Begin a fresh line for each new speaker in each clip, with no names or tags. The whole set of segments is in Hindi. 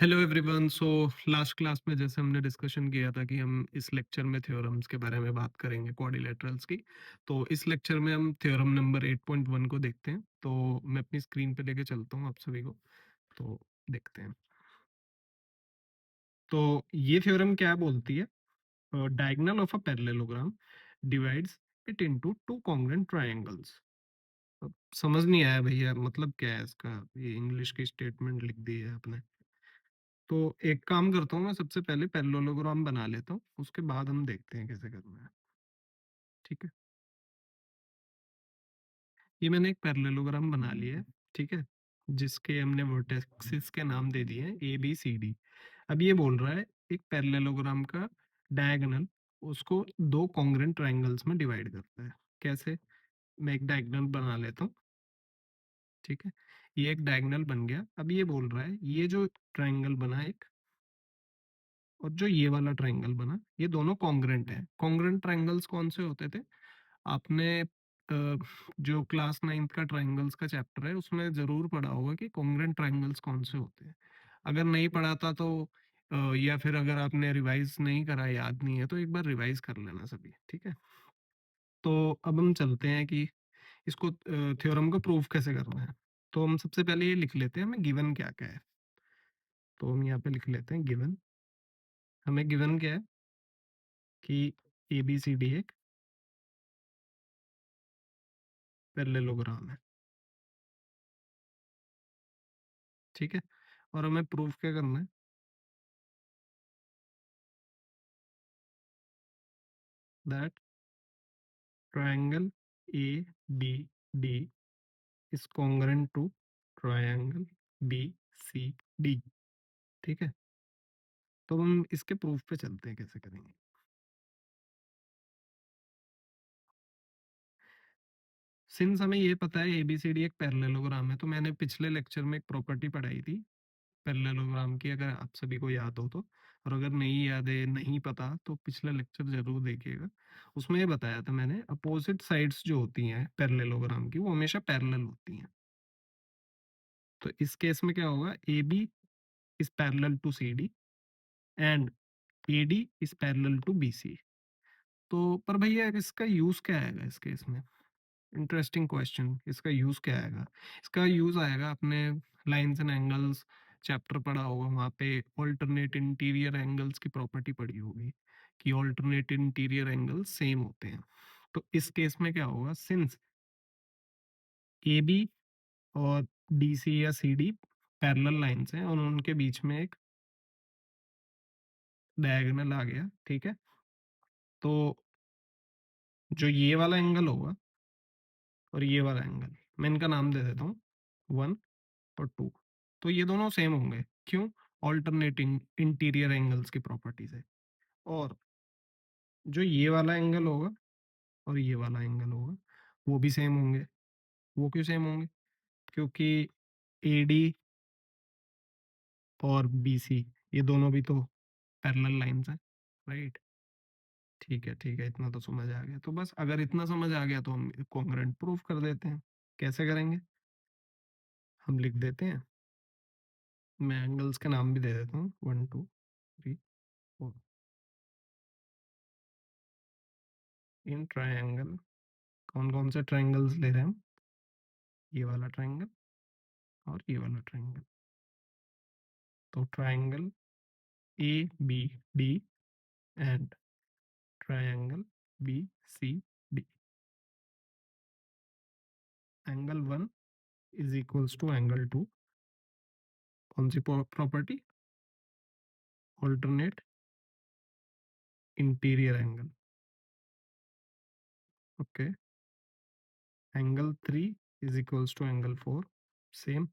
Hello everyone. So last class में जैसे हमने डिस्कशन किया था कि हम इस लेक्चर में थ्योरम्स के बारे में बात करेंगे, क्वाड्रिलेटरल्स की। तो इस लेक्चर में हम थ्योरम नंबर 8.1 को देखते हैं। तो मैं अपनी स्क्रीन पे लेके चलता हूँ आप सभी को, तो देखते हैं। तो ये थ्योरम क्या बोलती है? Diagonal of a parallelogram divides it into two congruent triangles. समझ नहीं आया भैया, मतलब क्या है इसका? ये इंग्लिश की स्टेटमेंट लिख दी है आपने। तो एक काम करता हूँ, मैं सबसे पहले पैरेललोग्राम बना लेता हूँ, उसके बाद हम देखते हैं कैसे करना है। ठीक है, ये मैंने एक पैरेललोग्राम बना लिया है। ठीक है, जिसके हमने वर्टेक्सिस के नाम दे दिए हैं ए बी सी डी। अब ये बोल रहा है एक पैरेललोग्राम का डायगोनल उसको दो कॉन्ग्रुएंट ट्रायंगल्स में डिवाइड करता है। कैसे? मैं एक डायगोनल बना लेता हूँ। ठीक है, ये एक डायगोनल बन गया। अब ये बोल रहा है ये जो ट्रायंगल बना एक, और जो ये वाला ट्रायंगल बना, ये दोनों कॉन्ग्रुएंट है। कॉन्ग्रुएंट ट्रायंगल्स कौन से होते थे? आपने जो क्लास 9th का ट्रायंगल्स का चैप्टर है उसमें जरूर पढ़ा होगा कि कॉन्ग्रुएंट ट्रायंगल्स कौन से होते हैं। अगर नहीं पढ़ा था तो या फिर अगर आपने रिवाइज नहीं करा, याद नहीं है, तो एक बार रिवाइज कर लेना सभी। ठीक है, तो अब हम चलते हैं कि इसको थ्योरम को प्रूव कैसे करना है। तो हम सबसे पहले ये लिख लेते हैं हमें गिवन क्या क्या है। तो हम यहाँ पे लिख लेते हैं गिवन। हमें गिवन क्या है कि ए बी सी डी एक पैरेललोग्राम है। ठीक है, और हमें प्रूफ क्या करना है? That triangle A B D is congruent to triangle B C D. ठीक है, तो हम इसके प्रूफ पे चलते हैं कैसे करेंगे। सिंस हमें ये पता है एबीसीडी एक पैरेललोग्राम है, तो मैंने पिछले लेक्चर में एक प्रॉपर्टी पढ़ाई थी पैरेललोग्राम की, अगर आप सभी को याद हो तो। और अगर नहीं याद है, नहीं पता, तो पिछला लेक्चर जरूर देखिएगा। उसमें ये बताया था मैंने, अपोजिट साइड्स जो होती हैं पैरेललोग्राम की वो हमेशा पैरेलल होती हैं। तो इस केस में क्या होगा? A B is parallel to C D and A D is parallel to B C. तो पर भैया इसका यूज क्या आएगा इस केस में? Interesting question. इसका यूज क्या आएगा? इसका यूज आएगा, अपने लाइंस एंड एंगल्स चैप्टर पढ़ा होगा, वहां पे ऑल्टरनेट इंटीरियर एंगल्स की प्रॉपर्टी पढ़ी होगी कि ऑल्टरनेट इंटीरियर एंगल्स सेम होते हैं। तो इस केस में क्या होगा? सिंस ए बी और डी सी या सी डी पैरेलल लाइंस हैं और उनके बीच में एक डायगोनल आ गया। ठीक है, तो जो ये वाला एंगल होगा और ये वाला एंगल, मैं इनका नाम दे देता हूँ 1 और 2। तो ये दोनों सेम होंगे। क्यों? ऑल्टरनेटिंग इंटीरियर एंगल्स की प्रॉपर्टी से। और जो ये वाला एंगल होगा और ये वाला एंगल होगा वो भी सेम होंगे। वो क्यों सेम होंगे? क्योंकि ए डी और बी सी ये दोनों भी तो पैरेलल लाइंस हैं, राइट? ठीक है, ठीक है, इतना तो समझ आ गया। तो बस अगर इतना समझ आ गया तो हम कॉन्ग्रुएंट प्रूफ कर देते हैं। कैसे करेंगे? हम लिख देते हैं, मैं एंगल्स के नाम भी दे देता हूँ 1 2 3 4। इन ट्रायंगल, कौन कौन से ट्रायंगल्स ले रहे हैं हम? ये वाला ट्रायंगल और ये वाला ट्रायंगल। तो triangle A B D and triangle B C D. Angle 1 is equals to angle 2। कौन सी property? Alternate interior angle. Okay, angle 3 is equals to angle 4। Same,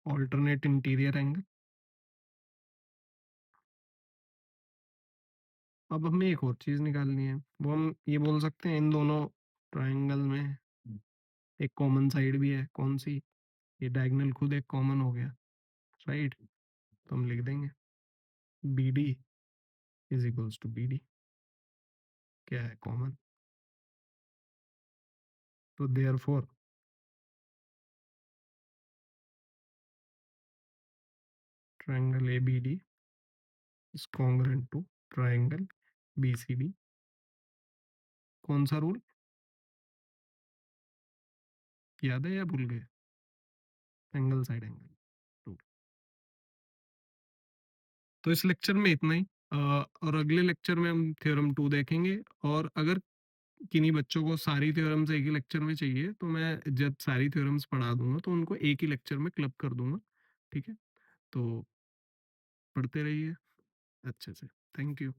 alternate interior angle. अब हमें एक और चीज निकालनी है, वो हम ये बोल सकते हैं इन दोनों ट्रायंगल में एक कॉमन साइड भी है। कौन सी? ये डायगोनल खुद एक कॉमन हो गया, राइट? तो हम लिख देंगे B D is equals to B D. क्या है कॉमन? तो therefore triangle ABD is congruent to triangle BCD. कौन सा रूल याद है या भूल गए? Angle side angle rule. तो इस लेक्चर में इतना ही। और अगले लेक्चर में हम थ्योरम 2 देखेंगे। और अगर किन्हीं बच्चों को सारी थ्योरम्स एक ही लेक्चर में चाहिए तो मैं जब सारी थ्योरम्स पढ़ा दूंगा तो उनको एक ही लेक्चर में क्लब कर दूंगा। ठीक है, तो पढ़ते रहिए अच्छे से। Thank you.